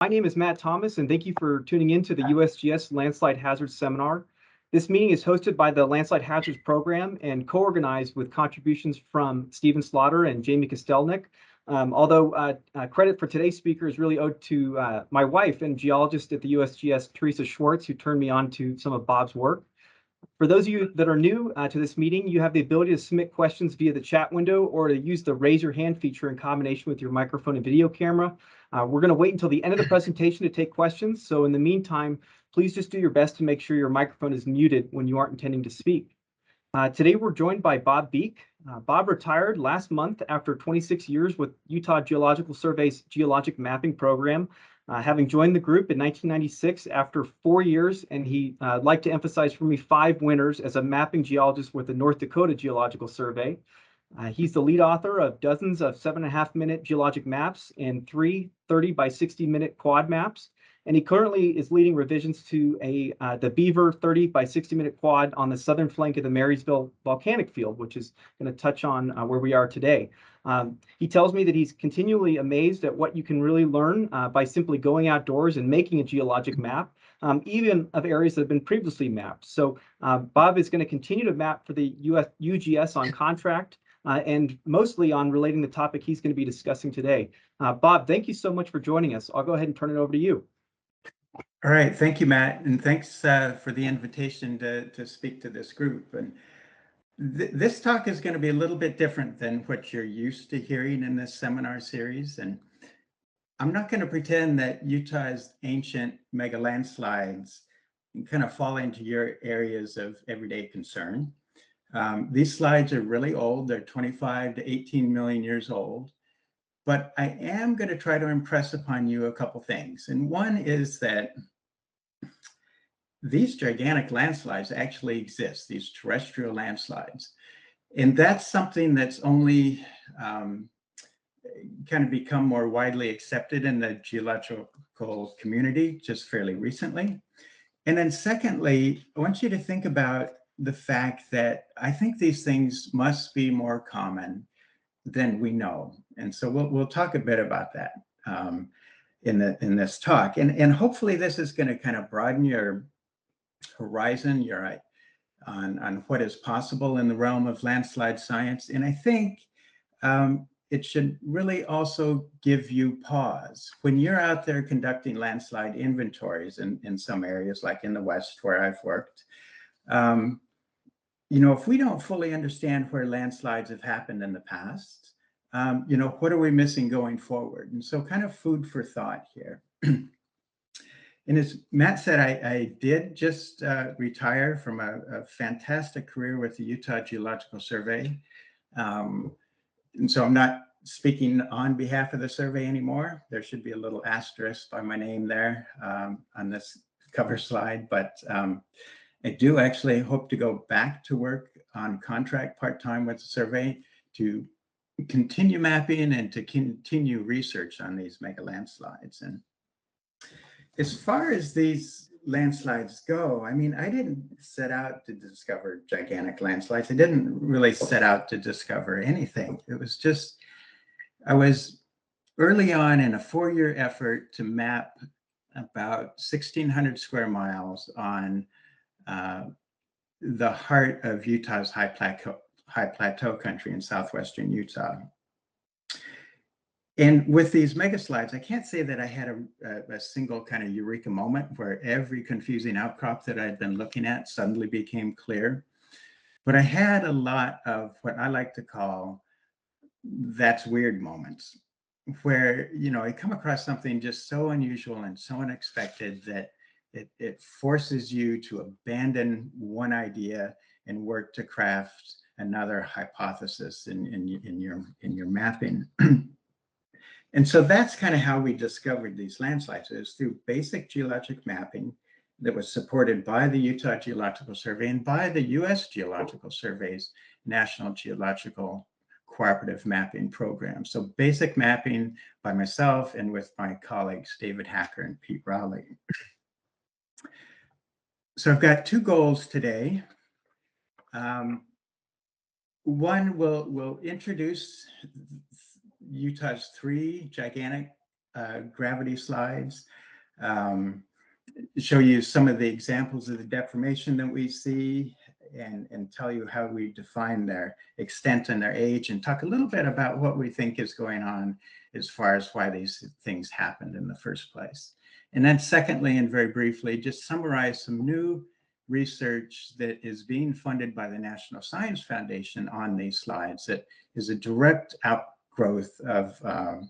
My name is Matt Thomas, and thank you for tuning in to the USGS Landslide Hazards Seminar. This meeting is hosted by the Landslide Hazards Program and co-organized with contributions from Stephen Slaughter and Jamie Kostelnik. Although credit for today's speaker is really owed to my wife and geologist at the USGS, Teresa Schwartz, who turned me on to some of Bob's work. For those of you that are new to this meeting, you have the ability to submit questions via the chat window or to use the raise your hand feature in combination with your microphone and video camera. We're going to wait until the end of the presentation to take questions. So in the meantime, please just do your best to make sure your microphone is muted when you aren't intending to speak. Today, we're joined by Bob Beek. Bob retired last month after 26 years with Utah Geological Survey's geologic mapping program, having joined the group in 1996 after 4 years, and he'd like to emphasize for me 5 winters as a mapping geologist with the North Dakota Geological Survey. He's the lead author of dozens of 7.5-minute geologic maps and 3 30 by 60-minute quad maps. And he currently is leading revisions to the Beaver 30 by 60-minute quad on the southern flank of the Marysville volcanic field, which is going to touch on where we are today. He tells me that he's continually amazed at what you can really learn by simply going outdoors and making a geologic map, even of areas that have been previously mapped. So Bob is going to continue to map for the USGS on contract, and mostly on relating the topic he's going to be discussing today. Bob, thank you so much for joining us. I'll go ahead and turn it over to you. All right, thank you, Matt, and thanks for the invitation to speak to this group. And this talk is going to be a little bit different than what you're used to hearing in this seminar series. And I'm not going to pretend that Utah's ancient mega landslides kind of fall into your areas of everyday concern. These slides are really old. They're 25 to 18 million years old. But I am going to try to impress upon you a couple things. And one is that these gigantic landslides actually exist, these terrestrial landslides. And that's something that's only kind of become more widely accepted in the geological community just fairly recently. And then secondly, I want you to think about the fact that I think these things must be more common than we know. And so we'll talk a bit about that in this talk. And hopefully this is going to kind of broaden your horizon, on what is possible in the realm of landslide science. And I think it should really also give you pause. When you're out there conducting landslide inventories in some areas, like in the West where I've worked, if we don't fully understand where landslides have happened in the past, what are we missing going forward? And so kind of food for thought here. And as Matt said, I did just retire from a fantastic career with the Utah Geological Survey. And so I'm not speaking on behalf of the survey anymore. There should be a little asterisk by my name there on this cover slide, but I do actually hope to go back to work on contract part-time with the survey to continue mapping and to continue research on these mega landslides. And as far as these landslides go, I mean, I didn't set out to discover gigantic landslides. I didn't really set out to discover anything. It was just, I was early on in a 4-year effort to map about 1,600 square miles on the heart of Utah's high plateau country in southwestern Utah. And with these mega slides, I can't say that I had a single kind of eureka moment where every confusing outcrop that I'd been looking at suddenly became clear. But I had a lot of what I like to call that's weird moments, where, I come across something just so unusual and so unexpected that it forces you to abandon one idea and work to craft another hypothesis in your mapping. And so that's kind of how we discovered these landslides. It was through basic geologic mapping that was supported by the Utah Geological Survey and by the US Geological Survey's National Geological Cooperative Mapping Program. So basic mapping by myself and with my colleagues, David Hacker and Pete Rowley. So I've got 2 goals today. One will introduce Utah's 3 gigantic gravity slides, show you some of the examples of the deformation that we see, and tell you how we define their extent and their age, and talk a little bit about what we think is going on as far as why these things happened in the first place. And then secondly, and very briefly, just summarize some new research that is being funded by the National Science Foundation on these slides that is a direct outgrowth of a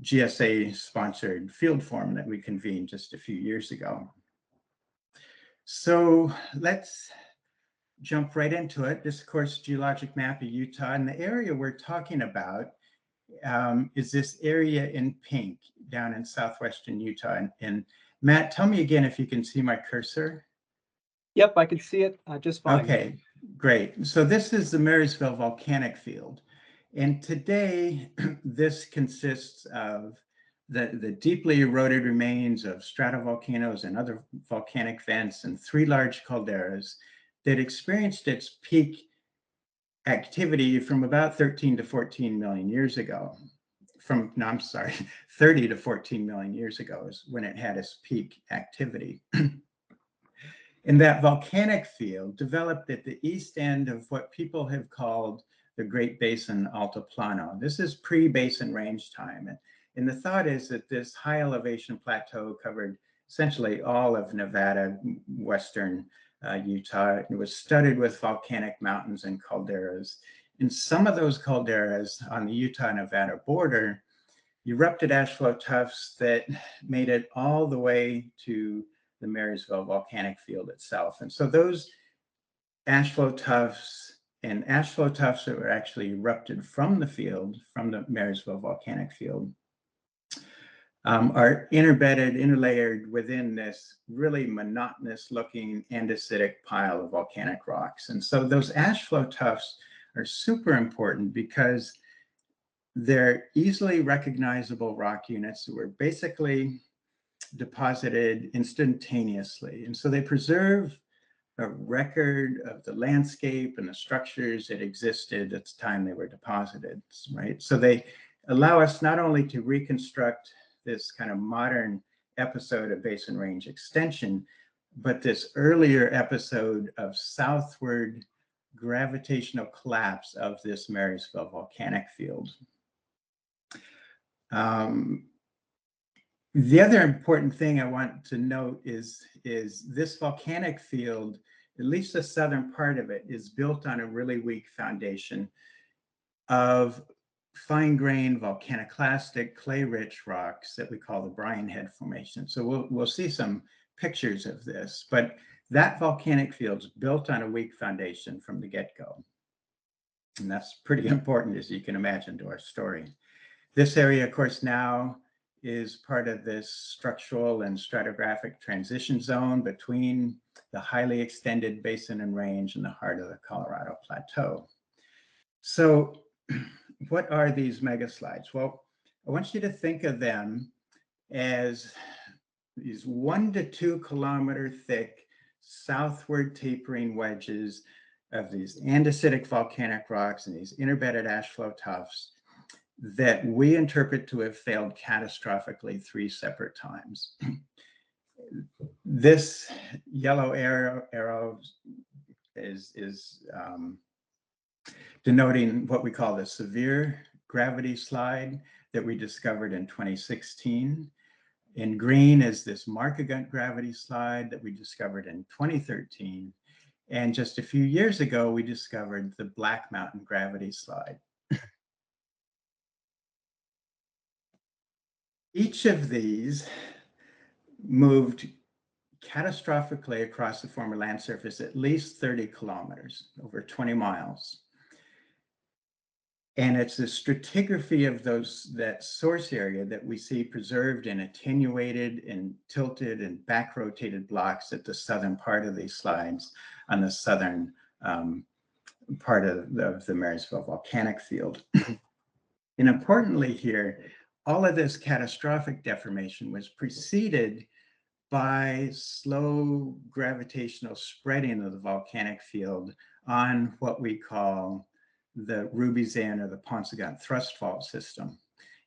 GSA-sponsored field forum that we convened just a few years ago. So let's jump right into it. This, of course, geologic map of Utah, and the area we're talking about is this area in pink down in southwestern Utah. And Matt, tell me again if you can see my cursor. Yep, I can see it just fine. Okay, great. So this is the Marysville volcanic field. And today, this consists of the deeply eroded remains of stratovolcanoes and other volcanic vents and 3 large calderas that experienced its peak activity from about 13 to 14 million years ago. 30 to 14 million years ago is when it had its peak activity. And that volcanic field developed at the east end of what people have called the Great Basin Altiplano. This is pre-basin range time. And the thought is that this high elevation plateau covered essentially all of Nevada, western Utah. It was studded with volcanic mountains and calderas. And some of those calderas on the Utah-Nevada border erupted ash flow tuffs that made it all the way to the Marysville volcanic field itself. And so those ash flow tuffs that were actually erupted from the field, from the Marysville volcanic field, are interlayered within this really monotonous looking andesitic pile of volcanic rocks. And so those ash flow tuffs are super important because they're easily recognizable rock units that were basically deposited instantaneously. And so they preserve a record of the landscape and the structures that existed at the time they were deposited, right? So they allow us not only to reconstruct this kind of modern episode of basin range extension, but this earlier episode of southward gravitational collapse of this Marysville volcanic field. The other important thing I want to note is this volcanic field, at least the southern part of it, is built on a really weak foundation of fine-grained volcaniclastic clay-rich rocks that we call the Bryan Head Formation. So we'll see some pictures of this, but that volcanic field's built on a weak foundation from the get-go. And that's pretty important, as you can imagine, to our story. This area, of course, now is part of this structural and stratigraphic transition zone between the highly extended basin and range and the heart of the Colorado Plateau. So what are these megaslides? Well, I want you to think of them as these 1 to 2 kilometer thick southward tapering wedges of these andesitic volcanic rocks and these interbedded ash flow tuffs that we interpret to have failed catastrophically 3 separate times. This yellow arrow is denoting what we call the Sevier gravity slide that we discovered in 2016. In green is this Markagunt gravity slide that we discovered in 2013. And just a few years ago, we discovered the Black Mountain gravity slide. Each of these moved catastrophically across the former land surface at least 30 kilometers, over 20 miles. And it's the stratigraphy of that source area that we see preserved in attenuated and tilted and back-rotated blocks at the southern part of these slides on the southern part of the Marysville volcanic field. And importantly here, all of this catastrophic deformation was preceded by slow gravitational spreading of the volcanic field on what we call the Ruby Zan or the Ponsagunt thrust fault system.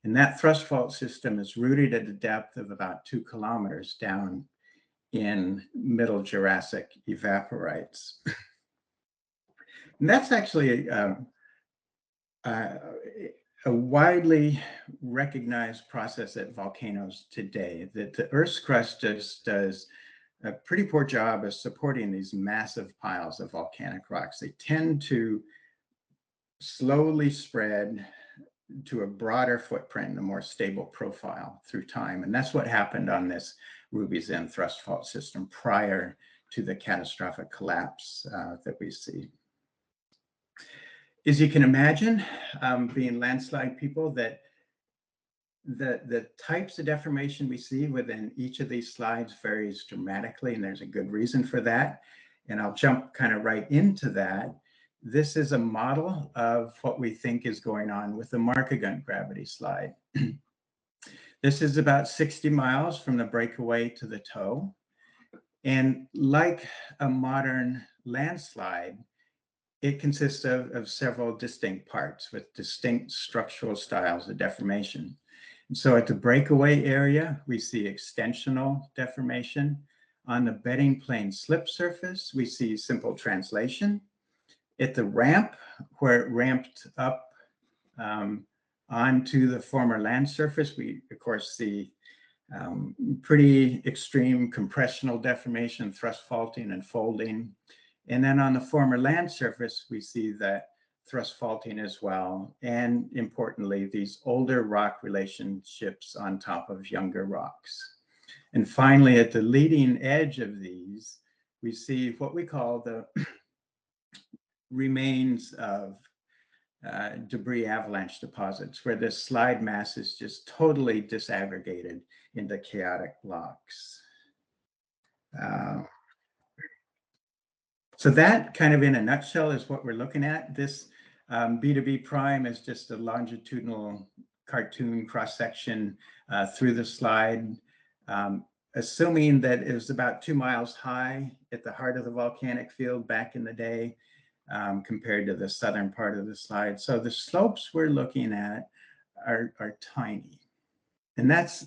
And that thrust fault system is rooted at a depth of about 2 kilometers down in Middle Jurassic evaporites. And that's actually a widely recognized process at volcanoes today, that the Earth's crust does a pretty poor job of supporting these massive piles of volcanic rocks. They tend to slowly spread to a broader footprint and a more stable profile through time. And that's what happened on this Ruby's End thrust fault system prior to the catastrophic collapse that we see. As you can imagine, being landslide people, that the types of deformation we see within each of these slides varies dramatically, and there's a good reason for that. And I'll jump kind of right into that. This is a model of what we think is going on with the Markagunt gravity slide. This is about 60 miles from the breakaway to the toe. And like a modern landslide, it consists of several distinct parts with distinct structural styles of deformation. And so at the breakaway area, we see extensional deformation. On the bedding plane slip surface, we see simple translation. At the ramp, where it ramped up onto the former land surface, we, of course, see pretty extreme compressional deformation, thrust faulting, and folding. And then on the former land surface, we see that thrust faulting as well. And importantly, these older rock relationships on top of younger rocks. And finally, at the leading edge of these, we see what we call the remains of debris avalanche deposits, where this slide mass is just totally disaggregated into chaotic blocks. So that kind of in a nutshell is what we're looking at. This B2B prime is just a longitudinal cartoon cross-section through the slide, assuming that it was about 2 miles high at the heart of the volcanic field back in the day, compared to the southern part of the slide. So the slopes we're looking at are tiny. And that's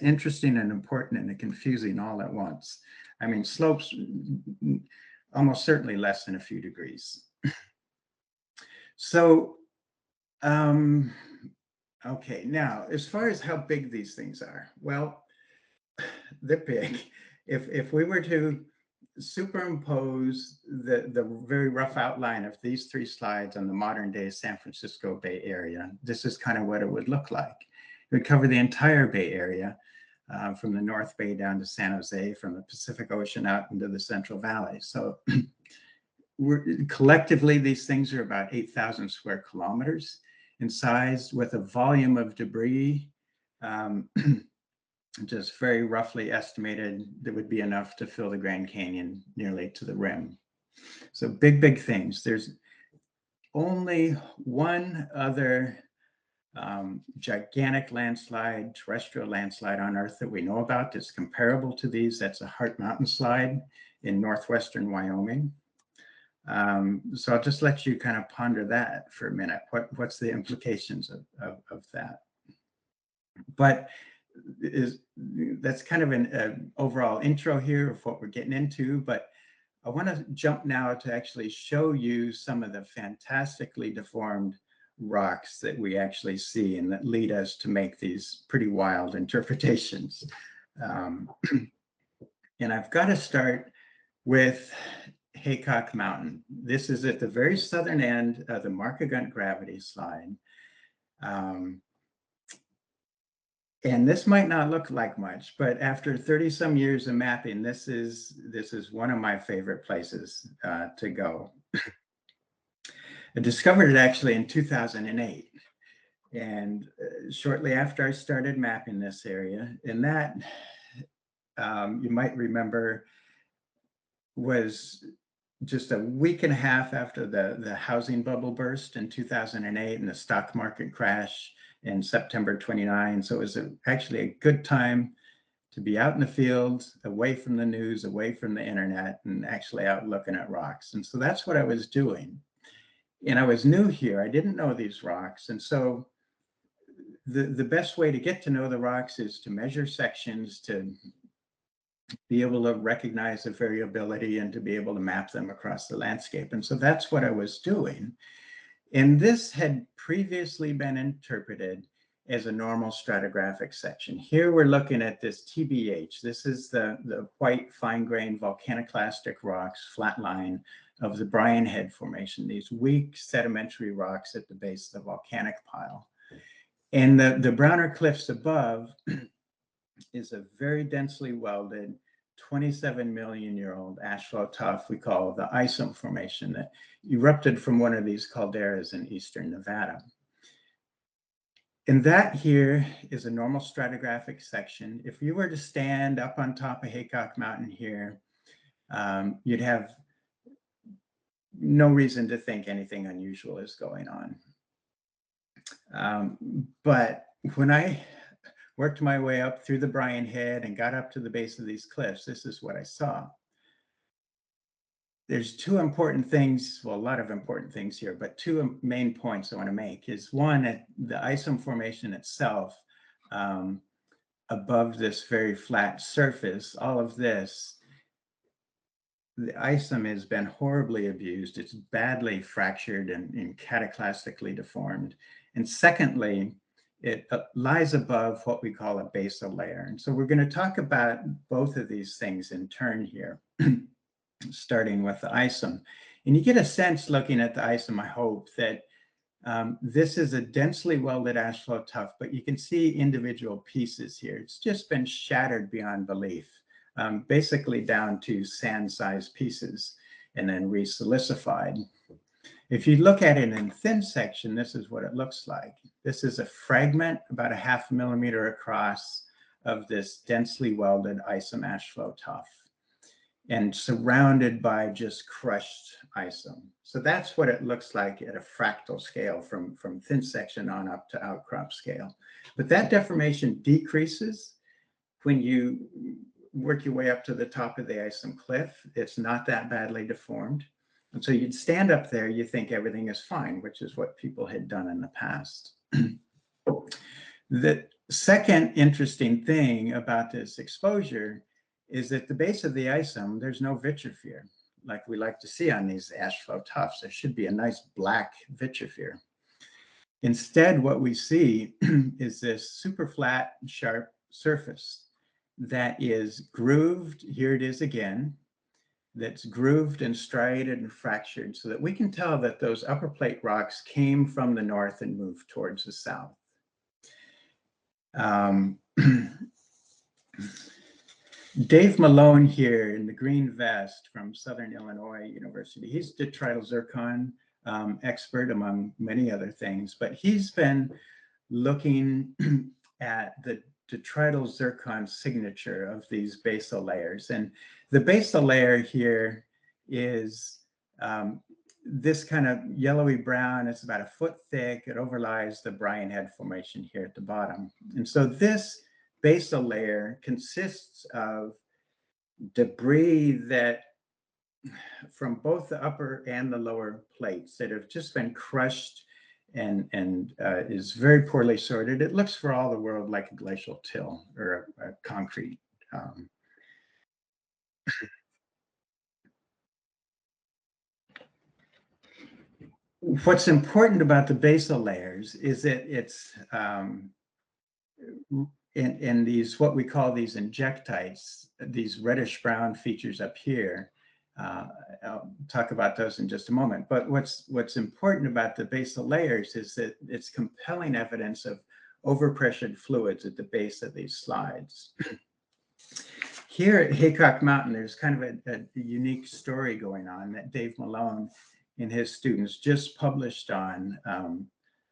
interesting and important and confusing all at once. I mean, slopes almost certainly less than a few degrees. So, okay, now, as far as how big these things are, well, they're big. If we were to superimpose the very rough outline of these 3 slides on the modern day San Francisco Bay Area, this is kind of what it would look like. It would cover the entire Bay Area, from the North Bay down to San Jose, from the Pacific Ocean out into the Central Valley. So collectively, these things are about 8,000 square kilometers in size, with a volume of debris just very roughly estimated that would be enough to fill the Grand Canyon nearly to the rim. So big, big things. There's only one other gigantic landslide, terrestrial landslide on Earth that we know about that's comparable to these. That's a Haycock Mountain slide in northwestern Wyoming. So I'll just let you kind of ponder that for a minute. What's the implications of that? But that's kind of an overall intro here of what we're getting into. But I want to jump now to actually show you some of the fantastically deformed rocks that we actually see and that lead us to make these pretty wild interpretations. And I've got to start with Haycock Mountain. This is at the very southern end of the Markagunt gravity slide. And this might not look like much, but after 30 some years of mapping, this is one of my favorite places to go. I discovered it actually in 2008. And shortly after I started mapping this area, and that you might remember was just a week and a half after the housing bubble burst in 2008 and the stock market crash in September 29. So it was actually a good time to be out in the field, away from the news, away from the internet, and actually out looking at rocks. And so that's what I was doing. And I was new here. I didn't know these rocks. And so the best way to get to know the rocks is to measure sections, to be able to recognize the variability, and to be able to map them across the landscape. And so that's what I was doing. And this had previously been interpreted as a normal stratigraphic section. Here we're looking at this TBH. This is the white fine-grained volcaniclastic rocks, flat line of the Brian Head Formation, these weak sedimentary rocks at the base of the volcanic pile. And the browner cliffs above is a very densely welded 27 million year old ash flow tuff we call the Isom Formation that erupted from one of these calderas in eastern Nevada. And that here is a normal stratigraphic section. If you were to stand up on top of Haycock Mountain here, you'd have no reason to think anything unusual is going on. But when I worked my way up through the Brian Head and got up to the base of these cliffs, this is what I saw. There's two important things, well, a lot of important things here, but two main points I want to make is one, at the Isom Formation itself, above this very flat surface, all of this, the Isom has been horribly abused. It's badly fractured and cataclastically deformed. And secondly, it lies above what we call a basal layer. And so we're going to talk about both of these things in turn here, starting with the Isom. And you get a sense looking at the Isom, I hope, that this is a densely welded ash flow tuff, but you can see individual pieces here. It's just been shattered beyond belief, basically down to sand-sized pieces and then re-silicified. If you look at it in thin section, this is what it looks like. This is a fragment about a ½ millimeter across of this densely welded Isom ash flow tuff and surrounded by just crushed Isom. So that's what it looks like at a fractal scale from thin section on up to outcrop scale. But that deformation decreases when you work your way up to the top of the Isom cliff. It's not that badly deformed. And so you'd stand up there, you think everything is fine, which is what people had done in the past. The second interesting thing about this exposure is that the base of the Isom, there's no vitrophyre like we like to see on these ash flow tuffs. There should be a nice black vitrophyre. Instead, what we see is this super flat, sharp surface that is grooved. Here it is again. That's grooved and striated and fractured so that we can tell that those upper plate rocks came from the north and moved towards the south. Dave Malone here in the green vest from Southern Illinois University, he's a detrital zircon expert among many other things, but he's been looking at the detrital zircon signature of these basal layers. And the basal layer here is this kind of yellowy brown. It's about a foot thick. It overlies the Brian Head Formation here at the bottom. And so this basal layer consists of debris that from both the upper and the lower plates that have just been crushed and is very poorly sorted. It looks for all the world like a glacial till or a concrete. What's important about the basal layers is that it's in these, what we call these injectites, these reddish brown features up here. I'll talk about those in just a moment. But what's important about the basal layers is that it's compelling evidence of overpressured fluids at the base of these slides. Here at Haycock Mountain, there's kind of a unique story going on that Dave Malone and his students just published on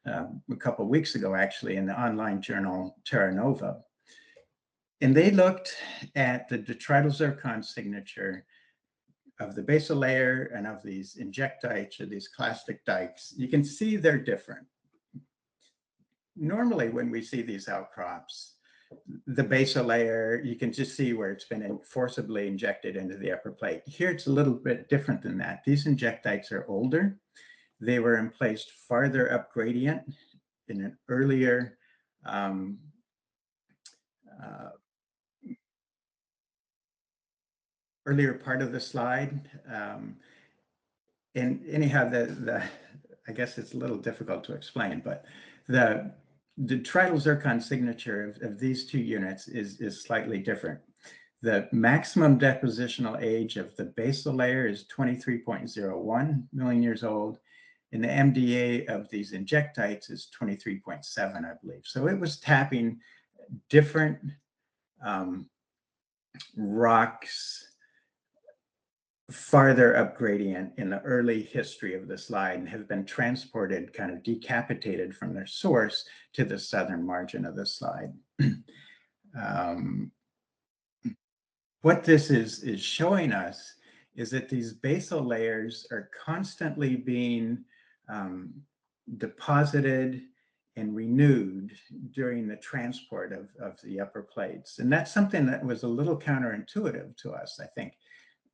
a couple of weeks ago, actually, in the online journal Terra Nova. And they looked at the detrital zircon signature of the basal layer and of these injectites or these clastic dikes. You can see they're different. Normally, when we see these outcrops, the basal layer, you can just see where it's been forcibly injected into the upper plate. Here, it's a little bit different than that. These injectites are older. They were emplaced farther up gradient in an earlier um, uh, earlier part of the slide. And anyhow, I guess it's a little difficult to explain, but the tridal zircon signature of these two units is slightly different. The maximum depositional age of the basal layer is 23.01 million years old, and the MDA of these injectites is 23.7, I believe. So it was tapping different rocks farther up gradient in the early history of the slide and have been transported, kind of decapitated from their source to the southern margin of the slide. What this is showing us is that these basal layers are constantly being deposited and renewed during the transport of the upper plates. And that's something that was a little counterintuitive to us, I think.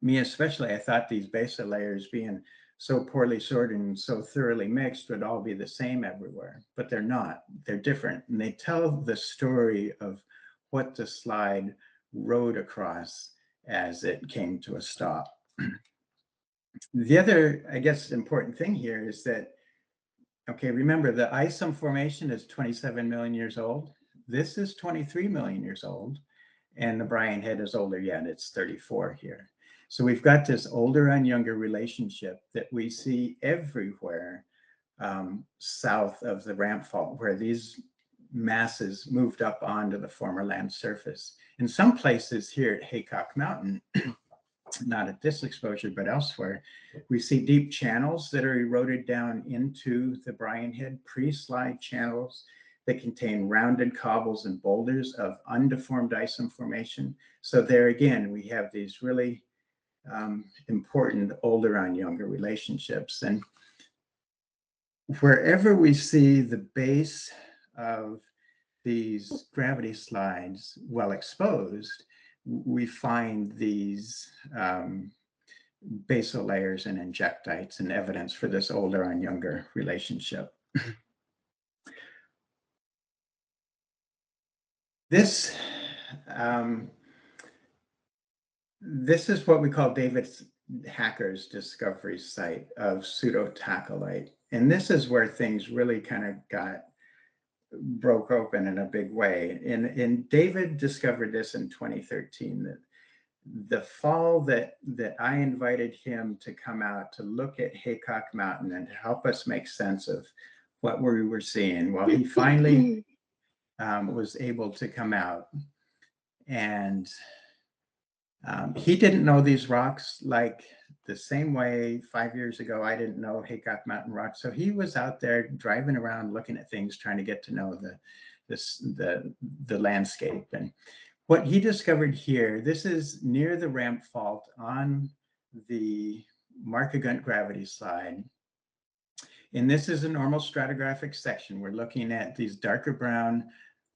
Me especially, I thought these basal layers being so poorly sorted and so thoroughly mixed would all be the same everywhere, but they're not. They're different, and they tell the story of what the slide rode across as it came to a stop. The other, I guess, important thing here is that, okay, remember the Isom formation is 27 million years old. This is 23 million years old, and the Bryan head is older yet. It's 34 here. So we've got this older and younger relationship that we see everywhere south of the ramp fault, where these masses moved up onto the former land surface. In some places here at Haycock Mountain, not at this exposure, but elsewhere, we see deep channels that are eroded down into the Bryan head, pre-slide channels that contain rounded cobbles and boulders of undeformed Isom formation. So there again, we have these really important older on younger relationships. And wherever we see the base of these gravity slides well exposed, we find these basal layers and injectites and evidence for this older on younger relationship. This is what we call David Hacker's discovery site of pseudo-tachylite. And this is where things really kind of broke open in a big way. And David discovered this in 2013. That the fall that I invited him to come out to look at Haycock Mountain and to help us make sense of what we were seeing. Well, he finally was able to come out, and he didn't know these rocks like the same way 5 years ago I didn't know Haycock Mountain rocks. So he was out there driving around looking at things, trying to get to know the landscape. And what he discovered here, this is near the ramp fault on the Markagunt gravity slide. And this is a normal stratigraphic section. We're looking at these darker brown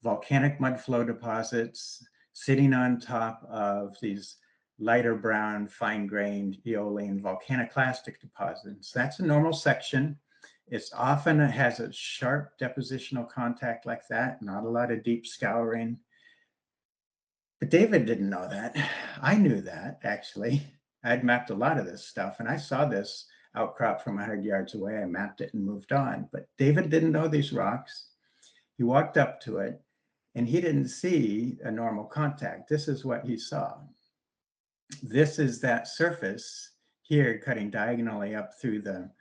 volcanic mudflow deposits sitting on top of these lighter brown, fine-grained Aeolian volcanoclastic deposits. That's a normal section. It's often has a sharp depositional contact like that, not a lot of deep scouring. But David didn't know that. I knew that, actually. I'd mapped a lot of this stuff, and I saw this outcrop from 100 yards away. I mapped it and moved on. But David didn't know these rocks. He walked up to it, and he didn't see a normal contact. This is what he saw. This is that surface here cutting diagonally up through the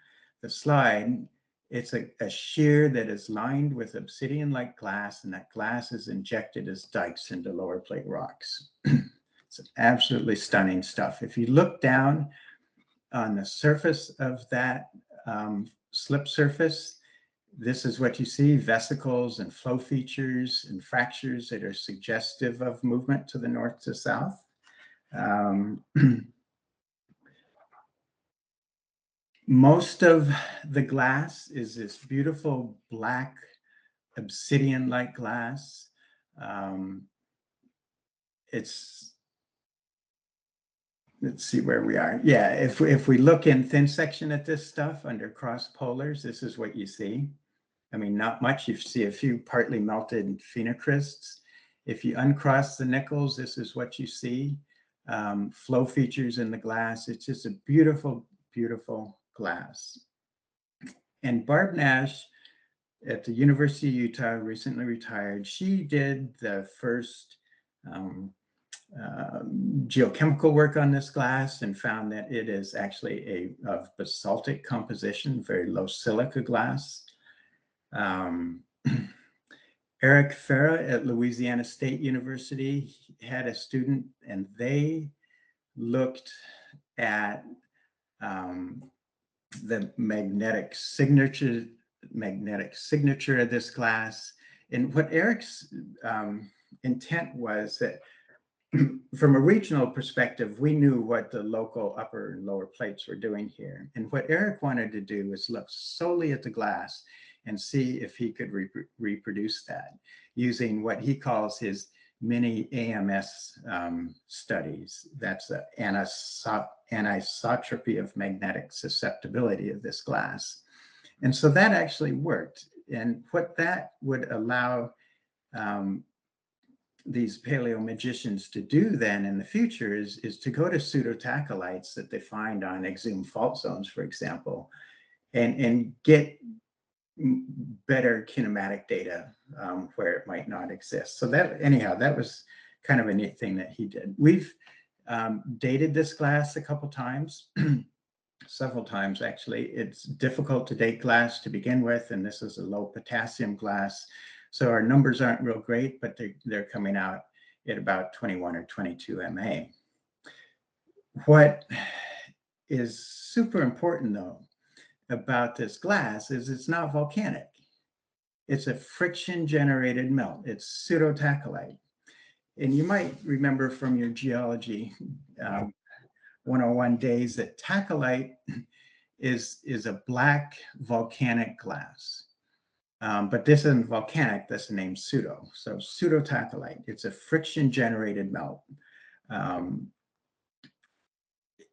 slide. It's a shear that is lined with obsidian-like glass, and that glass is injected as dikes into lower plate rocks. It's absolutely stunning stuff. If you look down on the surface of that slip surface, this is what you see: vesicles and flow features and fractures that are suggestive of movement to the north to south. Most of the glass is this beautiful black obsidian-like glass. Let's see where we are. Yeah, if we look in thin section at this stuff under cross polars, this is what you see. I mean, not much. You see a few partly melted phenocrysts. If you uncross the nickels, this is what you see. Flow features in the glass. It's just a beautiful, beautiful glass. And Barb Nash at the University of Utah, recently retired, she did the first geochemical work on this glass and found that it is actually of basaltic composition, very low silica glass. Eric Farah at Louisiana State University had a student, and they looked at the magnetic signature of this glass. And what Eric's intent was that from a regional perspective, we knew what the local upper and lower plates were doing here. And what Eric wanted to do was look solely at the glass and see if he could reproduce that using what he calls his mini AMS studies. That's the anisotropy of magnetic susceptibility of this glass. And so that actually worked. And what that would allow these paleomagicians to do then in the future is to go to pseudotachylites that they find on exhumed fault zones, for example, and get better kinematic data where it might not exist. So that, anyhow, that was kind of a neat thing that he did. We've dated this glass a couple times, several times actually. It's difficult to date glass to begin with, and this is a low potassium glass. So our numbers aren't real great, but they're coming out at about 21 or 22 MA. What is super important though about this glass is it's not volcanic. It's a friction generated melt. It's pseudo-tachylite. And you might remember from your geology 101 days that tachylite is a black volcanic glass. But this isn't volcanic, that's the name pseudo. So pseudo-tachylite, it's a friction generated melt.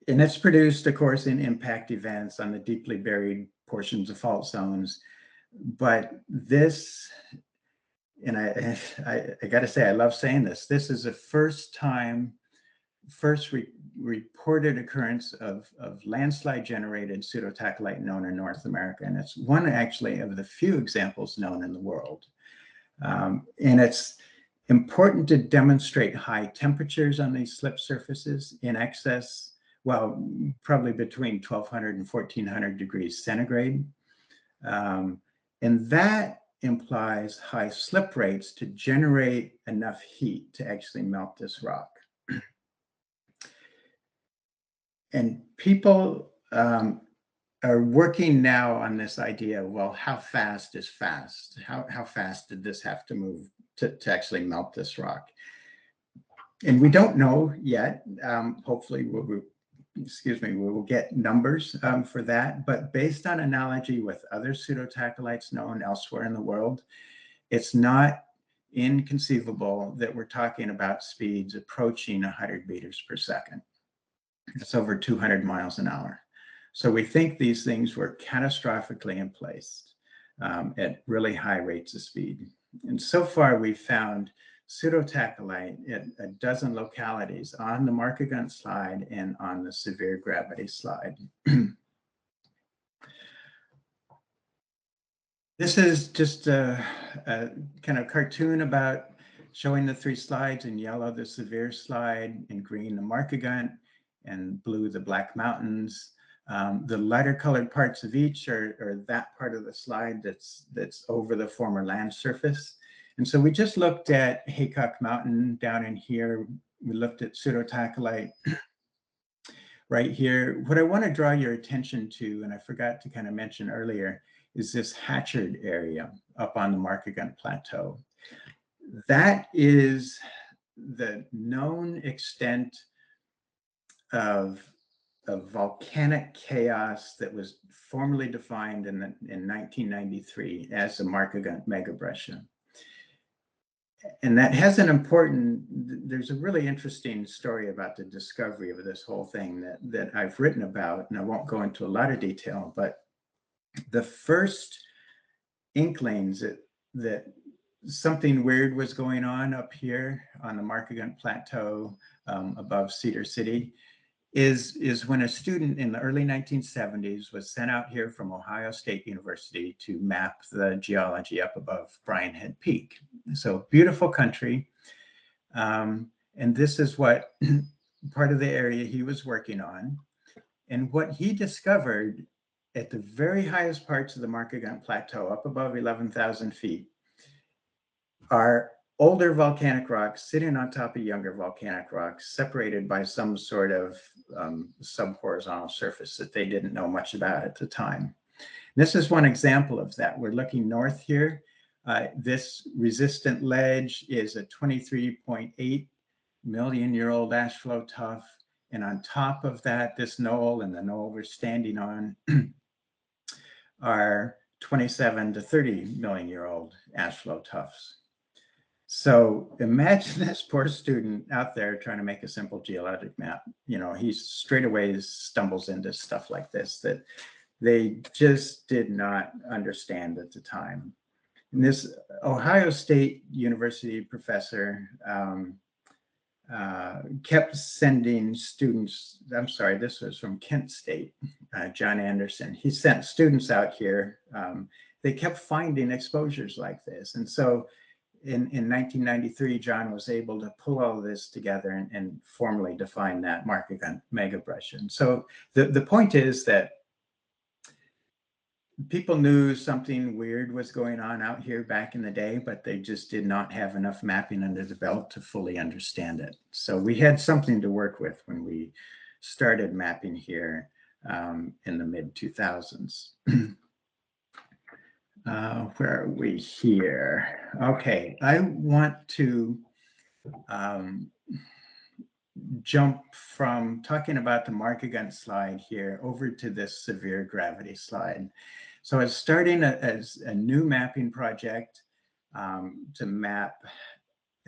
And it's produced, of course, in impact events on the deeply buried portions of fault zones. But this, and I got to say, I love saying this, this is the first reported occurrence of landslide generated pseudo-tachylite known in North America. And it's one actually of the few examples known in the world. And it's important to demonstrate high temperatures on these slip surfaces in excess, well, probably between 1200 and 1400 degrees centigrade. And that implies high slip rates to generate enough heat to actually melt this rock. And people are working now on this idea, well, how fast is fast? How fast did this have to move to actually melt this rock? And we don't know yet. Hopefully we will get numbers for that. But based on analogy with other pseudotachylites known elsewhere in the world, it's not inconceivable that we're talking about speeds approaching 100 meters per second. It's over 200 miles an hour. So we think these things were catastrophically emplaced at really high rates of speed. And so far we've found pseudotachylite at a dozen localities on the Markagunt slide and on the Sevier gravity slide. This is just a kind of cartoon about showing the three slides: in yellow, the Sevier slide; in green, the Markagunt; and blue, the Black Mountains. The lighter colored parts of each are that part of the slide that's over the former land surface. And so we just looked at Haycock Mountain down in here. We looked at pseudotachylite right here. What I want to draw your attention to, and I forgot to kind of mention earlier, is this Hatchard area up on the Markagunt Plateau. That is the known extent of volcanic chaos that was formally defined in 1993 as the Markagunt megabrescia. And that has an important, there's a really interesting story about the discovery of this whole thing that I've written about, and I won't go into a lot of detail, but the first inklings that something weird was going on up here on the Markagunt Plateau above Cedar City is when a student in the early 1970s was sent out here from Ohio State University to map the geology up above Brian Head Peak. So beautiful country. And this is what part of the area he was working on. And what he discovered at the very highest parts of the Markagunt Plateau, up above 11,000 feet, are older volcanic rocks sitting on top of younger volcanic rocks, separated by some sort of subhorizontal surface that they didn't know much about at the time. This is one example of that. We're looking north here. This resistant ledge is a 23.8 million-year-old ash flow tuff. And on top of that, this knoll and the knoll we're standing on are 27 to 30 million-year-old ash flow tuffs. So imagine this poor student out there trying to make a simple geologic map. You know, he straight away stumbles into stuff like this that they just did not understand at the time. And this Ohio State University professor kept sending students, I'm sorry, this was from Kent State, John Anderson. He sent students out here. They kept finding exposures like this. And so in 1993, John was able to pull all of this together and formally define that Markagunt megabrush. And so the point is that people knew something weird was going on out here back in the day, but they just did not have enough mapping under the belt to fully understand it. So we had something to work with when we started mapping here in the mid-2000s. Where are we here? Okay, I want to jump from talking about the Markagunt slide here over to this Sevier gravity slide. So I was starting as a new mapping project to map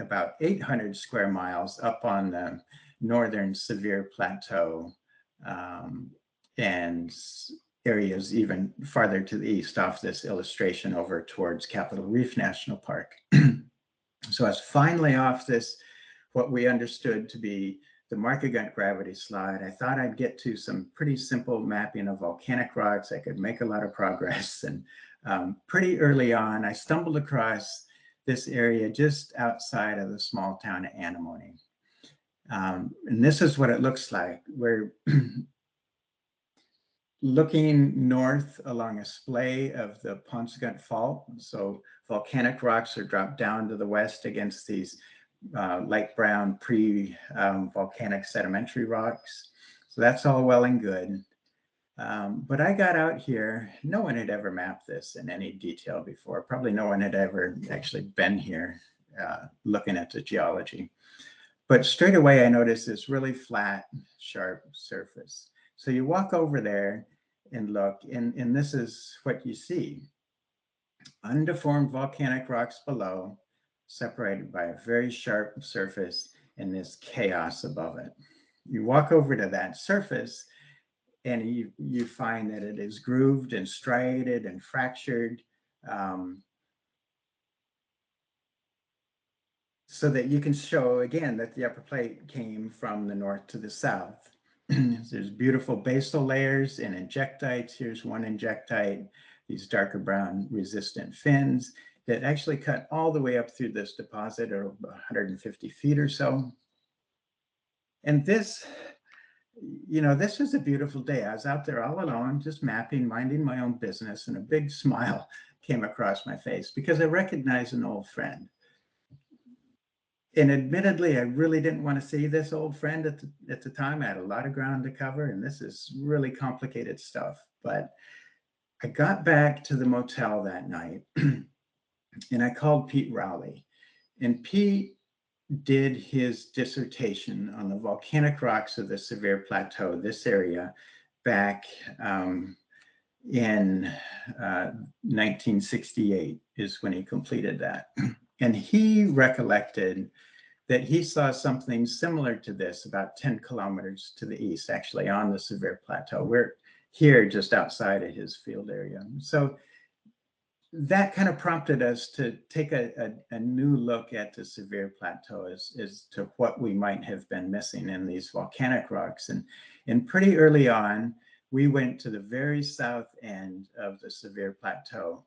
about 800 square miles up on the northern Sevier Plateau and areas even farther to the east off this illustration over towards Capitol Reef National Park. So I was finally off this, what we understood to be the Markagunt gravity slide. I thought I'd get to some pretty simple mapping of volcanic rocks. I could make a lot of progress. And pretty early on, I stumbled across this area just outside of the small town of Antimony. And this is what it looks like. We're looking north along a splay of the Ponsongunt Fault. So volcanic rocks are dropped down to the west against these light brown pre-volcanic sedimentary rocks. So that's all well and good. But I got out here, no one had ever mapped this in any detail before. Probably no one had ever actually been here looking at the geology. But straight away I noticed this really flat, sharp surface. So you walk over there and look, and this is what you see. Undeformed volcanic rocks below, separated by a very sharp surface and this chaos above it. You walk over to that surface and you find that it is grooved and striated and fractured, so that you can show again that the upper plate came from the north to the south. There's beautiful basal layers and injectites. Here's one injectite, these darker brown resistant fins that actually cut all the way up through this deposit, or 150 feet or so. And this, you know, this was a beautiful day. I was out there all alone, just mapping, minding my own business, and a big smile came across my face because I recognized an old friend. And admittedly, I really didn't want to see this old friend at the time. I had a lot of ground to cover, and this is really complicated stuff. But I got back to the motel that night, and I called Pete Rowley. And Pete did his dissertation on the volcanic rocks of the Sevier Plateau, this area, back in 1968 is when he completed that. And he recollected that he saw something similar to this about 10 kilometers to the east, actually on the Sevier Plateau. We're here just outside of his field area. So that kind of prompted us to take a new look at the Sevier Plateau as to what we might have been missing in these volcanic rocks. And pretty early on, we went to the very south end of the Sevier Plateau.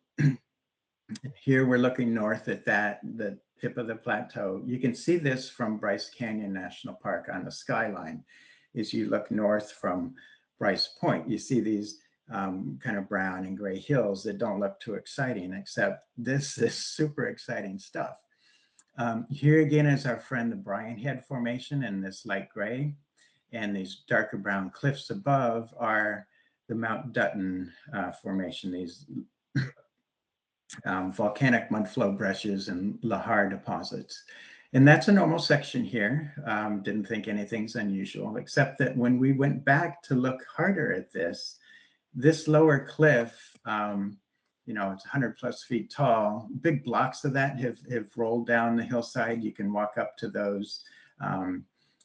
Here we're looking north at the tip of the plateau. You can see this from Bryce Canyon National Park on the skyline. As you look north from Bryce Point, you see these kind of brown and gray hills that don't look too exciting, except this is super exciting stuff. Here again is our friend the Brian Head Formation in this light gray, and these darker brown cliffs above are the Mount Dutton Formation, these volcanic mudflow breccias and lahar deposits. And that's a normal section here. Didn't think anything's unusual, except that when we went back to look harder at this lower cliff, you know, it's 100+ feet tall. Big blocks of that have rolled down the hillside. You can walk up to those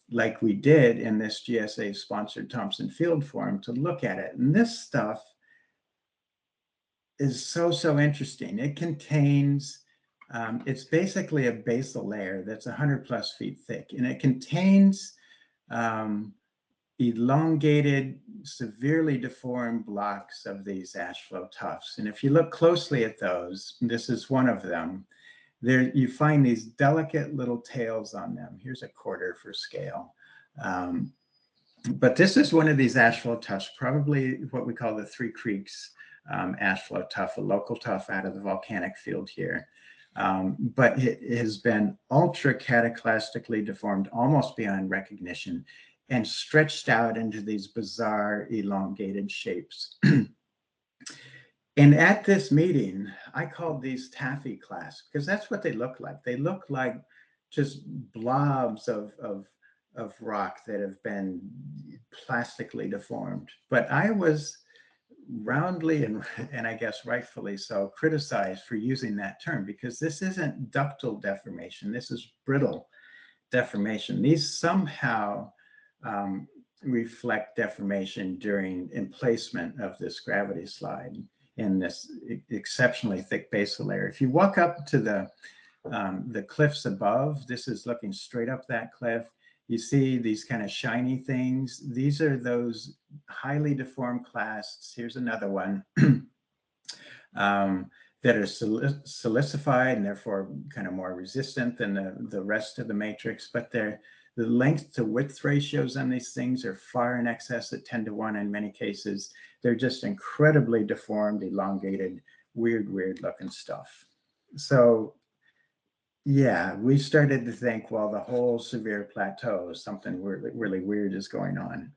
like we did in this GSA-sponsored Thompson Field Forum to look at it. And this stuff is so interesting. It contains, it's basically a basal layer that's 100+ feet thick, and it contains elongated, severely deformed blocks of these ash flow tuffs. And if you look closely at those, this is one of them, there you find these delicate little tails on them. Here's a quarter for scale. But this is one of these ash flow tuffs, probably what we call the Three Creeks ash flow tuff, a local tuff out of the volcanic field here. But it has been ultra cataclastically deformed, almost beyond recognition, and stretched out into these bizarre elongated shapes. And at this meeting, I called these taffy clasps because that's what they look like. They look like just blobs of rock that have been plastically deformed. But I was roundly and I guess rightfully so criticized for using that term, because this isn't ductile deformation. This is brittle deformation. These somehow reflect deformation during emplacement of this gravity slide in this exceptionally thick basal layer. If you walk up to the cliffs above, this is looking straight up that cliff. You see these kind of shiny things. These are those highly deformed clasts. Here's another one that are silicified and therefore kind of more resistant than the rest of the matrix. But the length to width ratios on these things are far in excess of 10:1 in many cases. They're just incredibly deformed, elongated, weird looking stuff. So yeah, we started to think, well, the whole Sevier Plateau is something really weird is going on.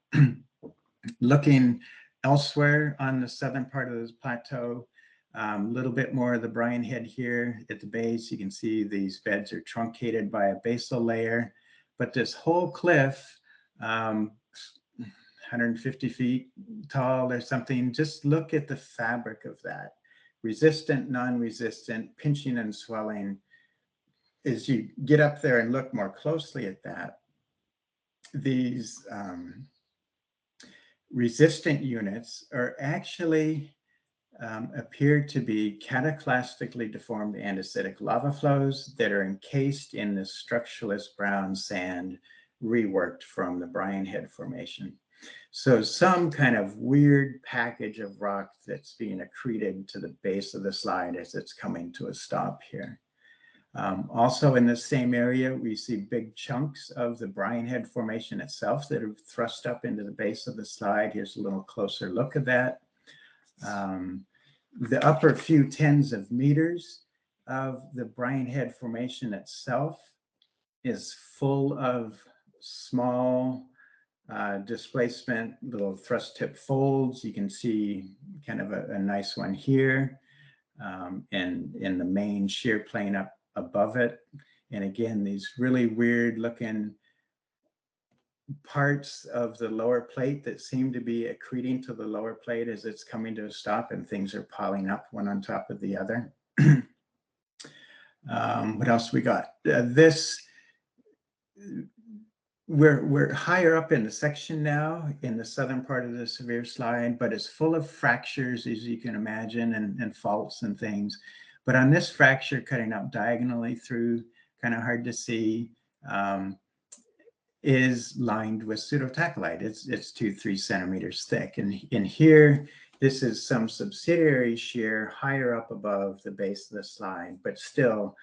Looking elsewhere on the southern part of this plateau, a little bit more of the Brian Head here at the base. You can see these beds are truncated by a basal layer, but this whole cliff, 150 feet tall or something, just look at the fabric of that. Resistant, non-resistant, pinching and swelling. As you get up there and look more closely at that, these resistant units are actually appear to be cataclastically deformed andesitic lava flows that are encased in this structuralist brown sand reworked from the Brian Head Formation. So some kind of weird package of rock that's being accreted to the base of the slide as it's coming to a stop here. Also in the same area, we see big chunks of the Brian Head Formation itself that are thrust up into the base of the slide. Here's a little closer look at that. The upper few tens of meters of the Brian Head Formation itself is full of small displacement, little thrust tip folds. You can see kind of a nice one here and in the main shear plane up above it. And again, these really weird looking parts of the lower plate that seem to be accreting to the lower plate as it's coming to a stop, and things are piling up one on top of the other. What else we got? This we're higher up in the section now, in the southern part of the Sevier slide, but it's full of fractures, as you can imagine, and faults and things. But on this fracture cutting up diagonally through, kind of hard to see, is lined with pseudotachylyte. It's 2-3 centimeters thick. And in here, this is some subsidiary shear higher up above the base of the slide, but still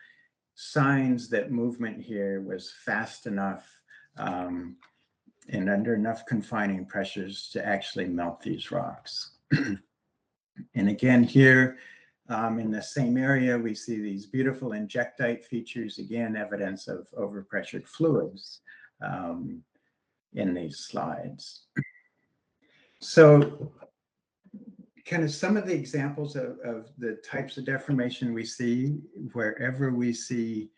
signs that movement here was fast enough and under enough confining pressures to actually melt these rocks. And again, here in the same area, we see these beautiful injectite features, again, evidence of overpressured fluids in these slides. So kind of some of the examples of the types of deformation we see wherever we see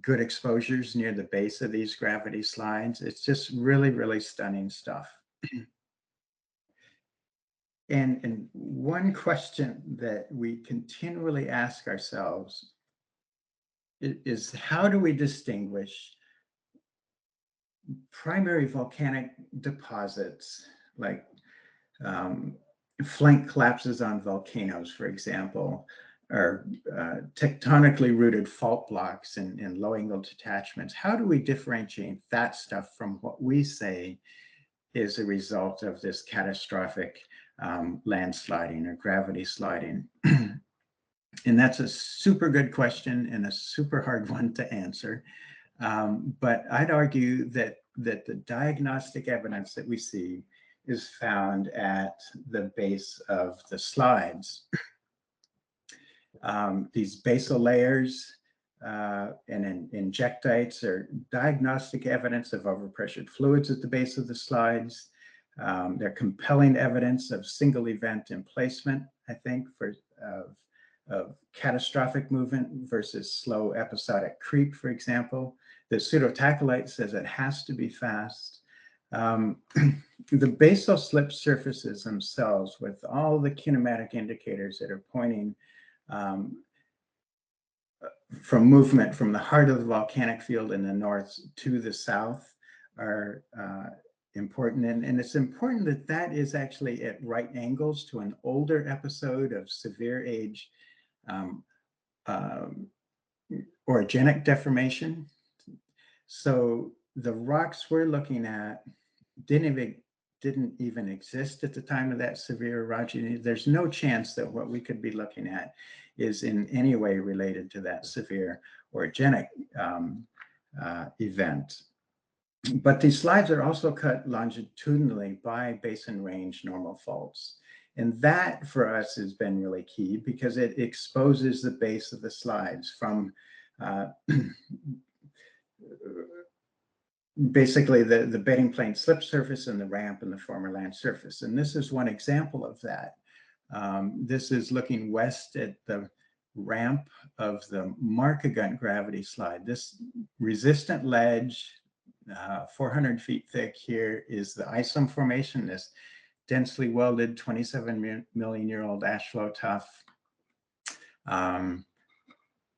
good exposures near the base of these gravity slides. It's just really, really stunning stuff. And one question that we continually ask ourselves is how do we distinguish primary volcanic deposits like flank collapses on volcanoes, for example, or tectonically rooted fault blocks and low angle detachments? How do we differentiate that stuff from what we say is a result of this catastrophic landsliding or gravity sliding? And that's a super good question and a super hard one to answer. But I'd argue that the diagnostic evidence that we see is found at the base of the slides. These basal layers and injectites are diagnostic evidence of overpressured fluids at the base of the slides. They're compelling evidence of single event emplacement, I think, of catastrophic movement versus slow episodic creep, for example. The pseudotachylite says it has to be fast. The basal slip surfaces themselves, with all the kinematic indicators that are pointing from movement from the heart of the volcanic field in the north to the south, are important. And it's important that that is actually at right angles to an older episode of severe age orogenic deformation. So the rocks we're looking at didn't even exist at the time of that severe orogeny. There's no chance that what we could be looking at is in any way related to that severe orogenic event. But these slides are also cut longitudinally by basin range normal faults. And that for us has been really key because it exposes the base of the slides from basically the bedding plane slip surface and the ramp and the former land surface. And this is one example of that. This is looking west at the ramp of the Markagunt gravity slide. This resistant ledge, 400 feet thick here, is the Isom Formation, this densely welded 27 million year old ash flow tuff.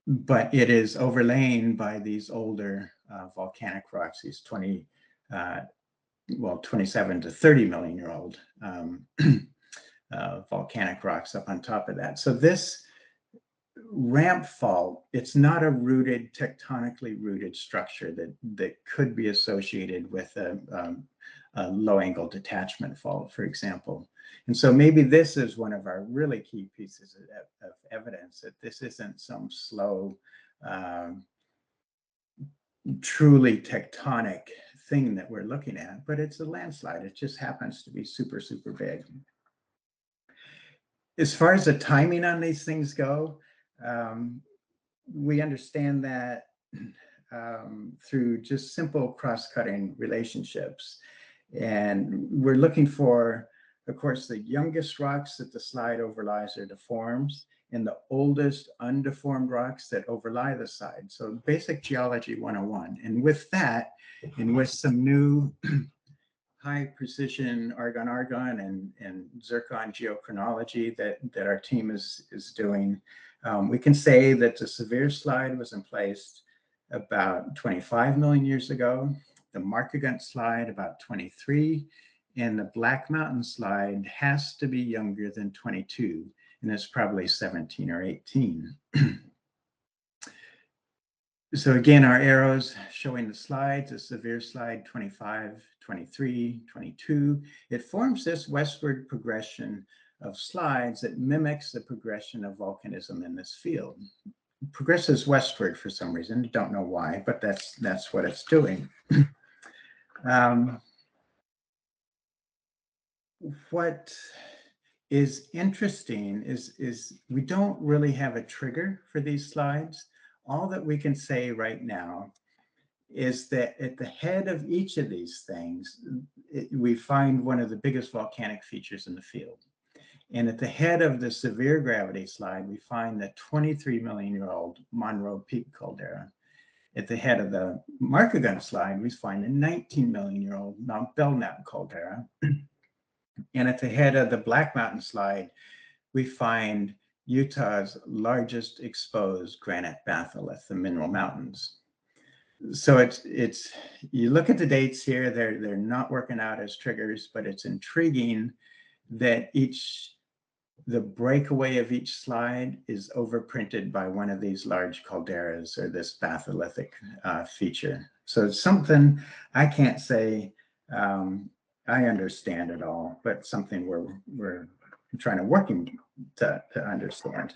But it is overlain by these older volcanic rocks, these 27 to 30 million year old volcanic rocks up on top of that. So this ramp fault, it's not a rooted, tectonically rooted structure that could be associated with a low angle detachment fault, for example. And so maybe this is one of our really key pieces of evidence that this isn't some slow, truly tectonic thing that we're looking at, but it's a landslide. It just happens to be super, super big. As far as the timing on these things go, we understand that through just simple cross-cutting relationships. And we're looking for, of course, the youngest rocks that the slide overlies or deforms, and the oldest undeformed rocks that overlie the side. So basic geology 101. And with that, and with some new high precision argon and zircon geochronology that our team is doing, we can say that the Sevier slide was emplaced about 25 million years ago, the Markagunt slide about 23, and the Black Mountain slide has to be younger than 22, and it's probably 17 or 18. So again, our arrows showing the slides, the Sevier slide 25, 23, 22. It forms this westward progression of slides that mimics the progression of volcanism in this field. It progresses westward for some reason. Don't know why, but that's what it's doing. What is interesting is we don't really have a trigger for these slides. All that we can say right now is that at the head of each of these things, we find one of the biggest volcanic features in the field. And at the head of the severe gravity slide, we find the 23 million year old Monroe Peak caldera. At the head of the Markagunt slide, we find the 19 million year old Mount Belknap caldera. And at the head of the Black Mountain slide, we find Utah's largest exposed granite batholith, the Mineral Mountains. So it's you look at the dates here, they're not working out as triggers, but it's intriguing that the breakaway of each slide is overprinted by one of these large calderas or this batholithic feature. So it's something I can't say I understand at all, but something we're trying to working to understand.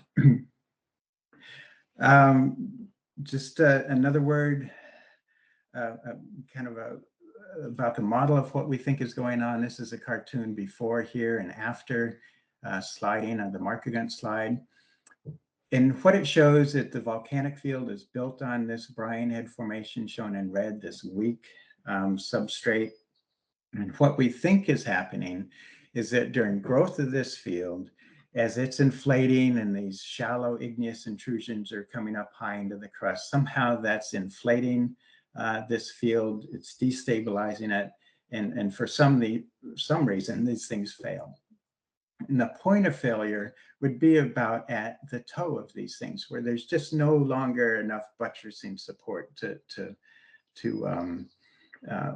Just another word, about the model of what we think is going on. This is a cartoon before here and after sliding on the Markagunt slide. And what it shows that the volcanic field is built on this Bryan Head Formation shown in red, this weak substrate. And what we think is happening is that during growth of this field, as it's inflating and these shallow igneous intrusions are coming up high into the crust, somehow that's inflating this field, it's destabilizing it, and for some reason, these things fail. And the point of failure would be about at the toe of these things, where there's just no longer enough buttressing support to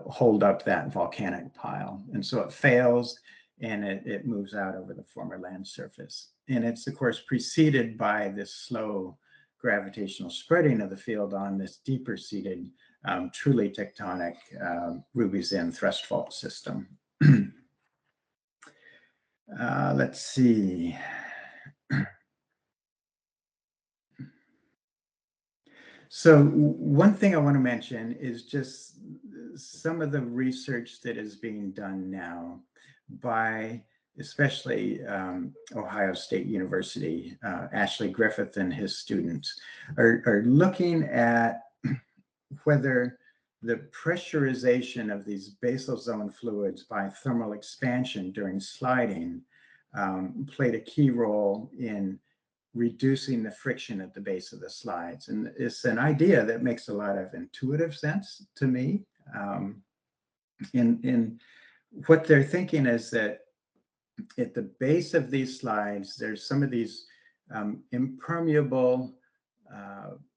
hold up that volcanic pile. And so it fails and it moves out over the former land surface. And it's, of course, preceded by this slow gravitational spreading of the field on this deeper seated, truly tectonic Ruby-Zinn thrust fault system. Let's see. So one thing I want to mention is just some of the research that is being done now by especially Ohio State University. Ashley Griffith and his students are looking at whether the pressurization of these basal zone fluids by thermal expansion during sliding played a key role in reducing the friction at the base of the slides. And it's an idea that makes a lot of intuitive sense to me. In what they're thinking is that at the base of these slides, there's some of these impermeable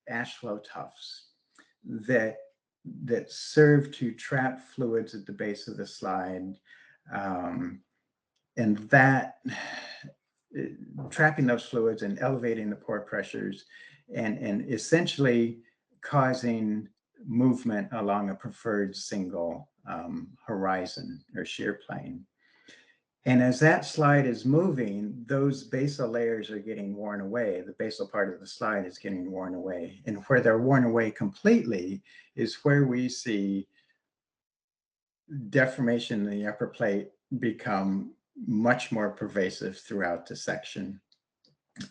ash flow tufts that serve to trap fluids at the base of the slide. And that trapping those fluids and elevating the pore pressures and essentially causing movement along a preferred single horizon or shear plane. And as that slide is moving, those basal layers are getting worn away. The basal part of the slide is getting worn away. And where they're worn away completely is where we see deformation in the upper plate become much more pervasive throughout the section.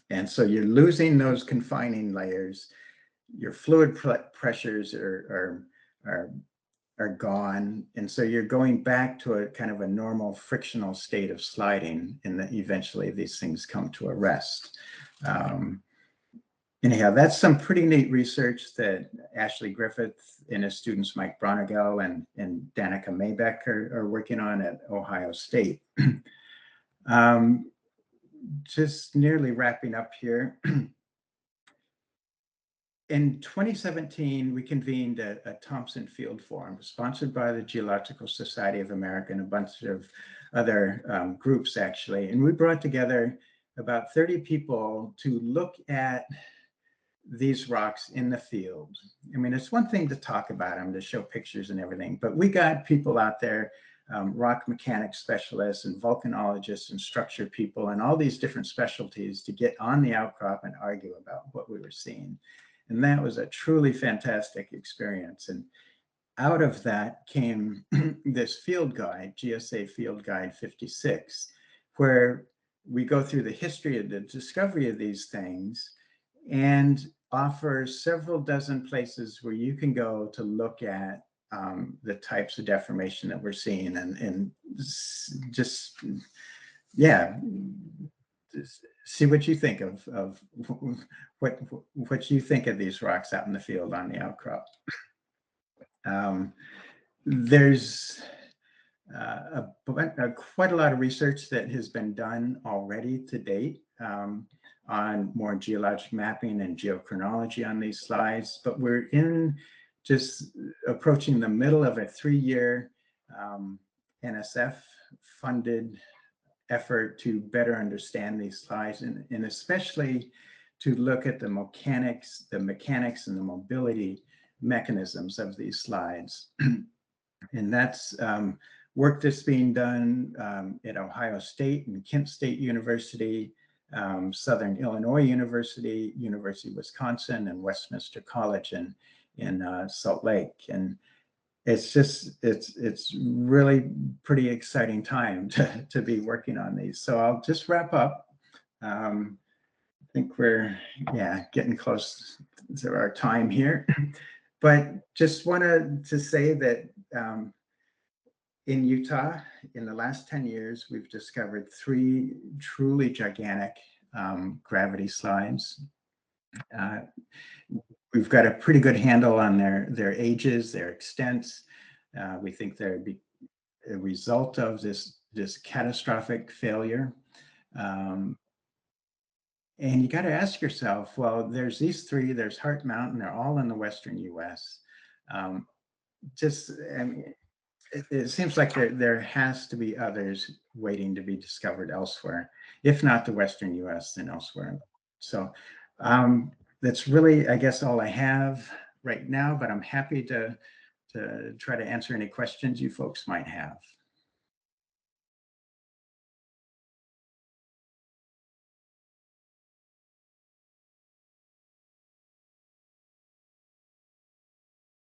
And so you're losing those confining layers. Your fluid pressures are gone. And so you're going back to a kind of a normal frictional state of sliding, and that eventually these things come to a rest. Anyhow, that's some pretty neat research that Ashley Griffith and his students, Mike Bronigal and Danica Maybeck are working on at Ohio State. Just nearly wrapping up here. in 2017, we convened a Thompson Field Forum sponsored by the Geological Society of America and a bunch of other groups, actually. And we brought together about 30 people to look at these rocks in the field. I mean, it's one thing to talk about them, to show pictures and everything, but we got people out there, rock mechanics specialists and volcanologists and structure people and all these different specialties to get on the outcrop and argue about what we were seeing. And that was a truly fantastic experience. And out of that came this field guide, GSA Field Guide 56, where we go through the history of the discovery of these things and offer several dozen places where you can go to look at the types of deformation that we're seeing and just, yeah, see what you think of what you think of these rocks out in the field on the outcrop. There's quite a lot of research that has been done already to date on more geologic mapping and geochronology on these slides, but we're just approaching the middle of a 3-year NSF-funded effort to better understand these slides, and especially to look at the mechanics and the mobility mechanisms of these slides. And that's work that's being done at Ohio State and Kent State University, Southern Illinois University, University of Wisconsin, and Westminster College in Salt Lake. And it's just, it's really pretty exciting time to be working on these. So I'll just wrap up. I think we're, getting close to our time here. But just wanted to say that in Utah, in the last 10 years, we've discovered 3 truly gigantic gravity slides. We've got a pretty good handle on their ages, their extents. We think they're a result of this catastrophic failure. And you got to ask yourself, well, there's these 3, there's Hart Mountain, they're all in the Western US. I mean, it seems like there has to be others waiting to be discovered elsewhere, if not the Western US, then elsewhere. So that's really, I guess, all I have right now, but I'm happy to try to answer any questions you folks might have.